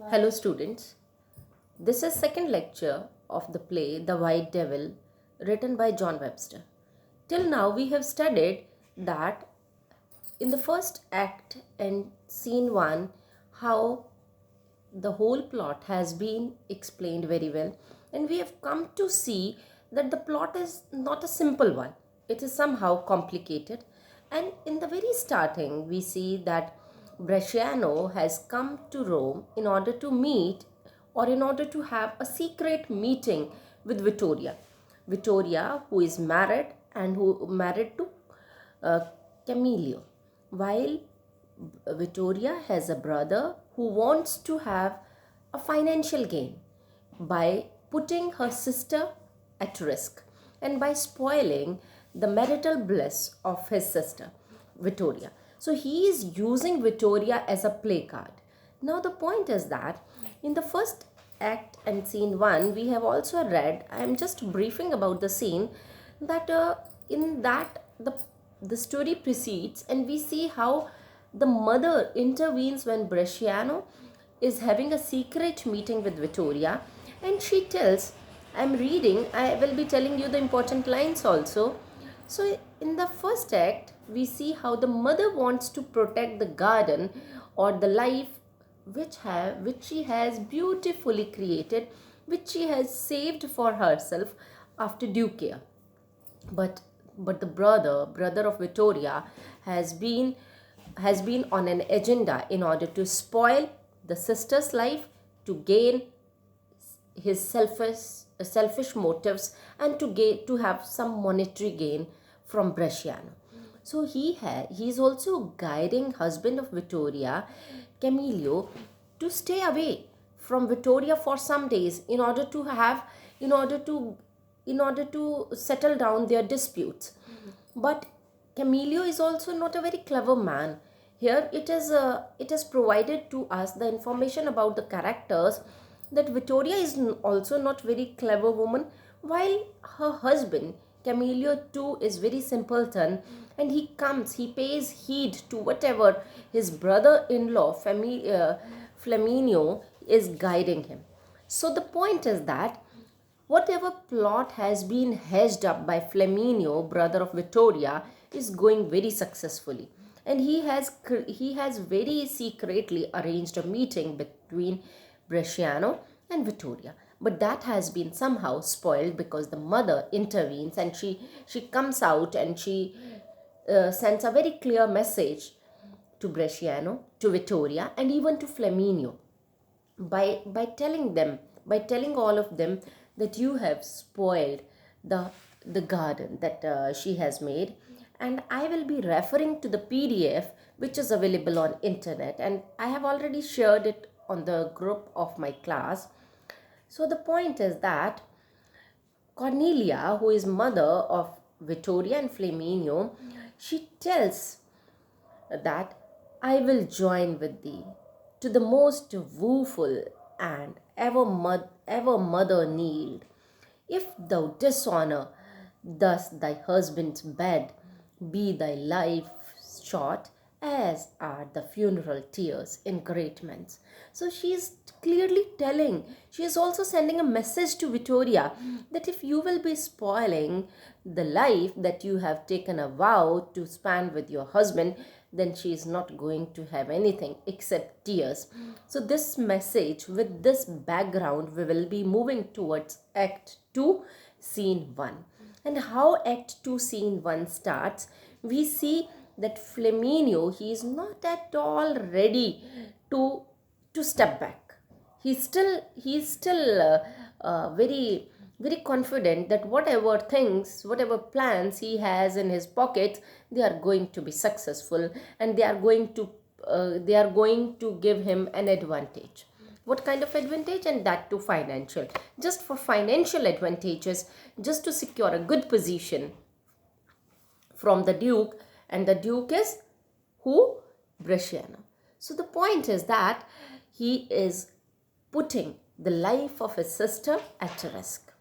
Hello students. This is second lecture of the play The White Devil written by John Webster. Till now we have studied that in the first act and scene 1 how the whole plot has been explained very well, and we have come to see that the plot is not a simple one. It is somehow complicated, and in the very starting we see that Bresciano has come to Rome in order to meet, or in order to have a secret meeting with Vittoria, who is married and who married to uh, Camillo, while Vittoria has a brother who wants to have a financial gain by putting her sister at risk and by spoiling the marital bliss of his sister, Vittoria. So he is using Vittoria as a play card. Now, the point is that in the first act and scene 1, we have also read, I am just briefing about the scene, that in that the story proceeds and we see how the mother intervenes when Bresciano is having a secret meeting with Vittoria, and she tells, I'm reading, I will be telling you the important lines also. So, in the first act, we see how the mother wants to protect the garden or the life which she has beautifully created, which she has saved for herself after due care. But the brother of Vittoria has been on an agenda in order to spoil the sister's life, to gain his selfish motives, and to have some monetary gain from Bresciano. So he is also guiding husband of Vittoria, Camillo, to stay away from Vittoria for some days in order to settle down their disputes. But Camillo is also not a very clever man. Here it is provided to us the information about the characters that Vittoria is also not very clever woman, while her husband Camillo too is very simpleton, and he pays heed to whatever his brother-in-law Flaminio is guiding him. So the point is that whatever plot has been hedged up by Flaminio, brother of Vittoria, is going very successfully. And he has very secretly arranged a meeting between Bresciano and Vittoria. But that has been somehow spoiled because the mother intervenes, and she comes out and she sends a very clear message to Bresciano, to Vittoria, and even to Flaminio by telling all of them that you have spoiled the garden that she has made. And I will be referring to the PDF which is available on internet, and I have already shared it on the group of my class. So the point is that Cornelia, who is mother of Vittoria and Flaminio, she tells that I will join with thee to the most woeful and ever mother kneeled. If thou dishonor thus thy husband's bed, be thy life short as are the funeral tears in great men's. So she is clearly telling, she is also sending a message to Vittoria that if you will be spoiling the life that you have taken a vow to span with your husband, then she is not going to have anything except tears. So this message, with this background, we will be moving towards Act 2, Scene 1. And how Act 2, Scene 1 starts, we see that Flaminio, he is not at all ready to step back. He's still very confident that whatever plans he has in his pockets, they are going to be successful, and they are going to give him an advantage. What kind of advantage? And that too financial. Just for financial advantages, just to secure a good position from the Duke, and the Duke is who? Bresciano. So the point is that he is putting the life of his sister at risk.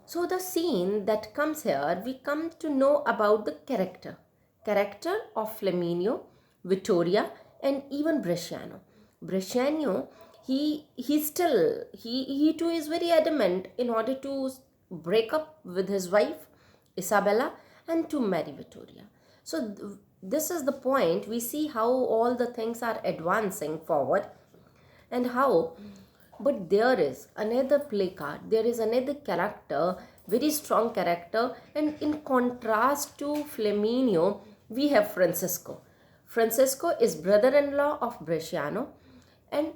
So the scene that comes here, we come to know about the character of Flaminio, Vittoria, and even Bresciano. Bresciano, he too is very adamant in order to break up with his wife Isabella and to marry Vittoria. So this is the point. We see how all the things are advancing forward, and how, but there is another play card, there is another character, very strong character, and in contrast to Flaminio, we have Francesco. Francesco is brother-in-law of Bresciano, and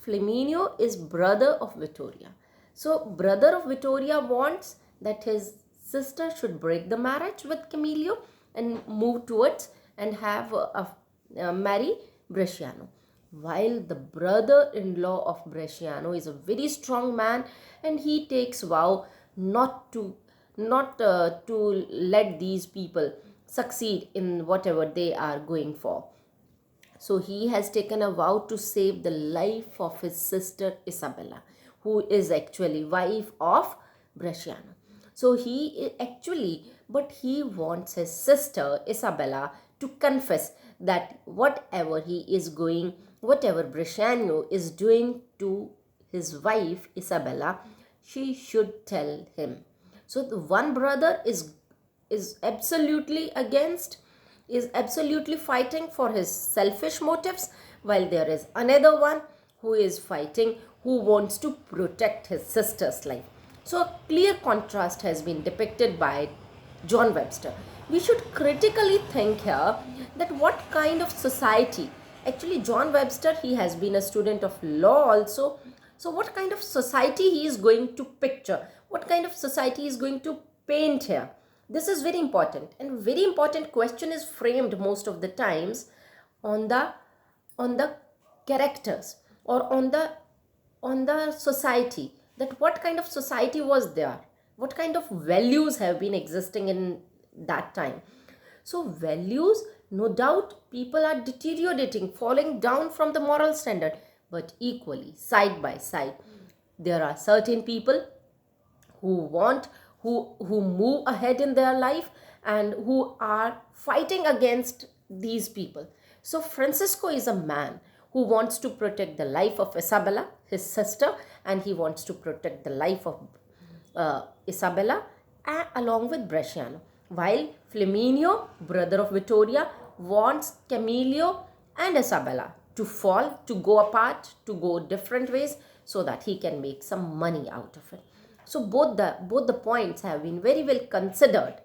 Flaminio is brother of Vittoria. So brother of Vittoria wants that his sister should break the marriage with Camillo and move towards and have marry Bresciano, while the brother-in-law of Bresciano is a very strong man, and he takes vow not to let these people succeed in whatever they are going for. So he has taken a vow to save the life of his sister Isabella, who is actually wife of Bresciano. So but he wants his sister Isabella to confess that whatever Bresciano is doing to his wife Isabella, she should tell him. So the one brother is absolutely against, is absolutely fighting for his selfish motives, while there is another one who is fighting, who wants to protect his sister's life. So a clear contrast has been depicted by John Webster. We should critically think here that what kind of society, actually John Webster, he has been a student of law also, so what kind of society he is going to picture, what kind of society he is going to paint here. This is very important, and very important question is framed most of the times on the characters, or on the society, that what kind of society was there, what kind of values have been existing in that time. So values, no doubt people are deteriorating, falling down from the moral standard, but equally side by side there are certain people who want, who move ahead in their life, and who are fighting against these people. So Francisco is a man who wants to protect the life of Isabella, his sister, and he wants to protect the life of Isabella along with Bresciano, while Flaminio, brother of Vittoria, wants Camillo and Isabella to fall, to go apart, to go different ways, so that he can make some money out of it. So both the points have been very well considered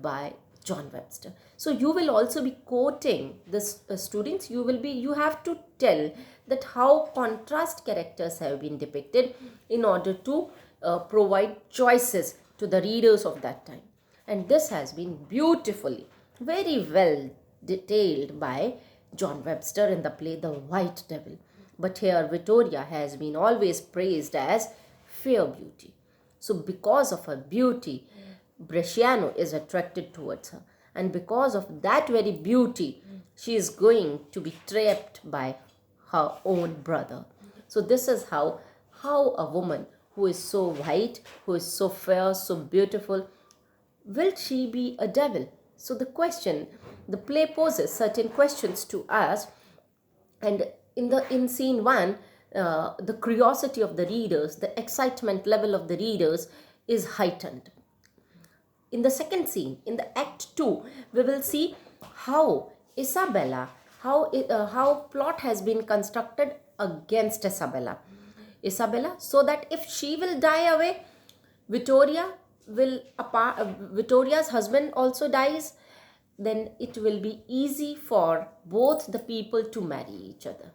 by John Webster. So you will also be quoting this, students. You have to tell that how contrast characters have been depicted in order to provide choices to the readers of that time. And this has been beautifully, very well detailed by John Webster in the play The White Devil. But here Vittoria has been always praised as fair beauty. So because of her beauty, Bresciano is attracted towards her. And because of that very beauty, she is going to be trapped by her own brother. So this is how a woman who is so white, who is so fair, so beautiful, will she be a devil? So the play poses certain questions to us, and in scene 1, the curiosity of the readers, the excitement level of the readers is heightened. In the second scene, in the act 2, we will see how how plot has been constructed against Isabella, so that if she will die away, Vittoria's husband also dies, then it will be easy for both the people to marry each other.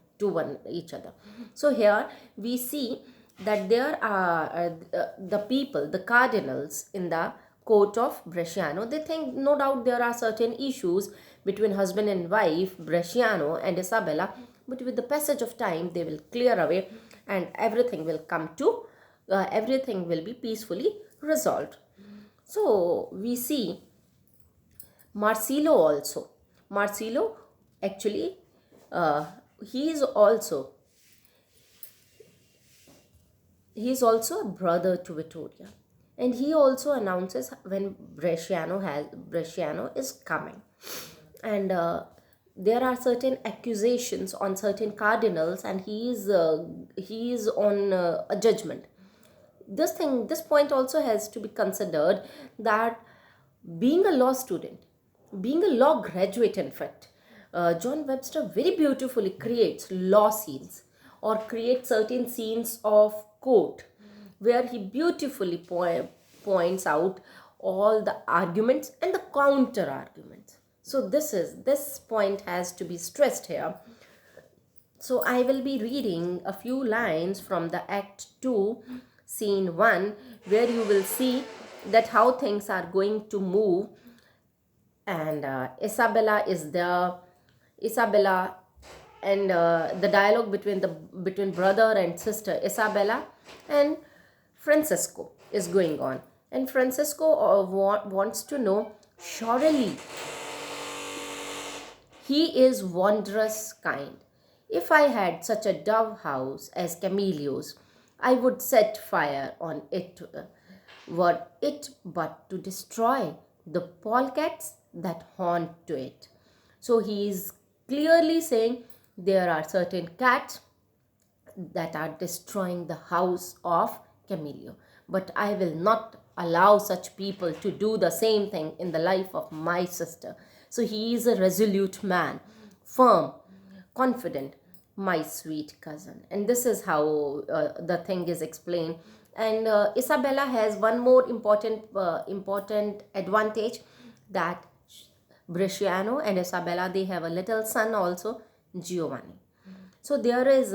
So here we see that there are the people, the cardinals in the court of Bresciano. They think no doubt there are certain issues between husband and wife, Bresciano and Isabella, but with the passage of time they will clear away, and everything will be peacefully resolved. So we see Marsilio also. Marsilio, actually, he is also a brother to Vittoria, and he also announces when Bresciano is coming, and there are certain accusations on certain cardinals, and he is on a judgment. This point also has to be considered, that being a law student, being a law graduate, in fact, John Webster very beautifully creates law scenes, or creates certain scenes of court, where he beautifully points out all the arguments and the counter arguments. So this point has to be stressed here. So I will be reading a few lines from the Act 2, Scene 1, where you will see that how things are going to move. And Isabella is there. Isabella, and the dialogue between brother and sister Isabella and Francisco is going on. And Francisco wants to know, surely he is wondrous kind. If I had such a dove house as Camilleo's, I would set fire on it, were it but to destroy the polecats that haunt to it. So he is clearly saying there are certain cats that are destroying the house of Camillio. But I will not allow such people to do the same thing in the life of my sister. So he is a resolute man, firm, confident, my sweet cousin. And this is how the thing is explained. And Isabella has one more important advantage, that Bresciano and Isabella, they have a little son also, Giovanni. So there is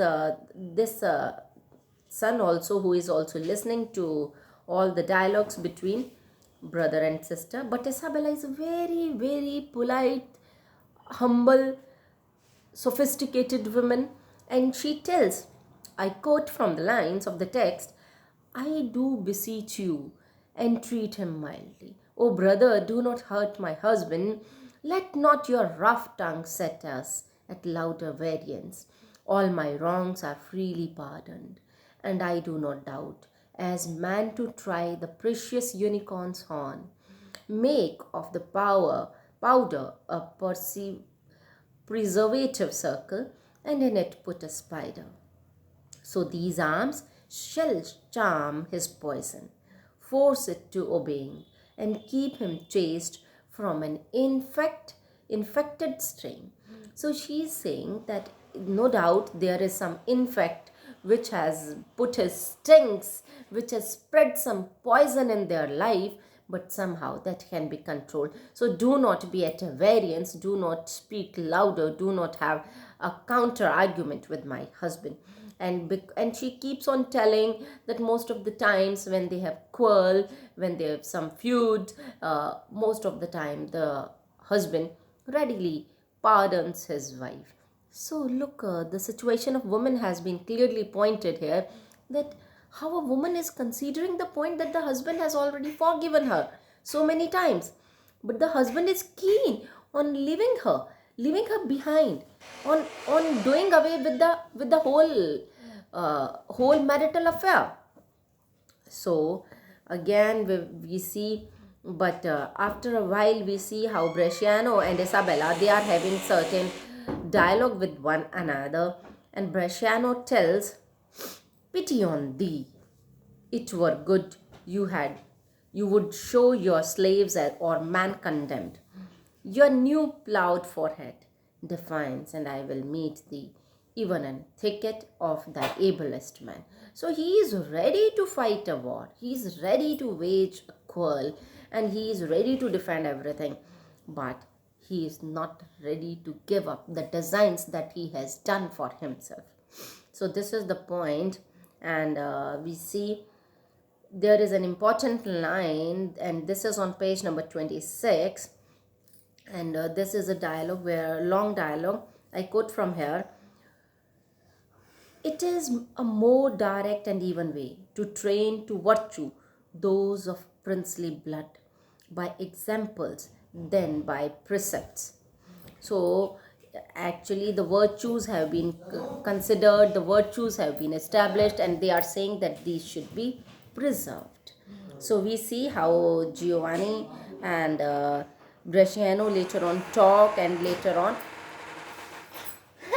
this son also, who is also listening to all the dialogues between brother and sister. But Isabella is a very, very polite, humble, sophisticated woman, and she tells, I quote from the lines of the text, I do beseech you, entreat him mildly. O brother, do not hurt my husband. Let not your rough tongue set us at louder variance. All my wrongs are freely pardoned, and I do not doubt, as man to try the precious unicorn's horn, make of the powder a preservative circle, and in it put a spider. So these arms shall charm his poison, force it to obeying, and keep him chaste from an infected strain. So she is saying that no doubt there is some infect which has put his stings, which has spread some poison in their life, but somehow that can be controlled. So do not be at a variance, do not speak louder, do not have a counter argument with my husband. And she keeps on telling that most of the times when they have quarrel, when they have some feud, most of the time the husband readily pardons his wife. So look, the situation of woman has been clearly pointed here, that how a woman is considering the point that the husband has already forgiven her so many times, but the husband is keen on leaving her behind, on doing away with the whole marital affair. So again we see, but after a while we see how Bresciano and Isabella, they are having certain dialogue with one another, and Bresciano tells, pity on thee, it were good you would show your slaves or man condemned your new ploughed forehead defiance, and I will meet thee even in thicket of thy ablest man. So he is ready to fight a war, he is ready to wage a quarrel, and he is ready to defend everything, but he is not ready to give up the designs that he has done for himself. So this is the point. And we see there is an important line, and this is on page number 26. And this is a dialogue, where long dialogue, I quote from here. It is a more direct and even way to train to virtue those of princely blood by examples than by precepts. So actually the virtues have been considered, the virtues have been established, and they are saying that these should be preserved. So we see how Giovanni and Bresciano later on talk, and later on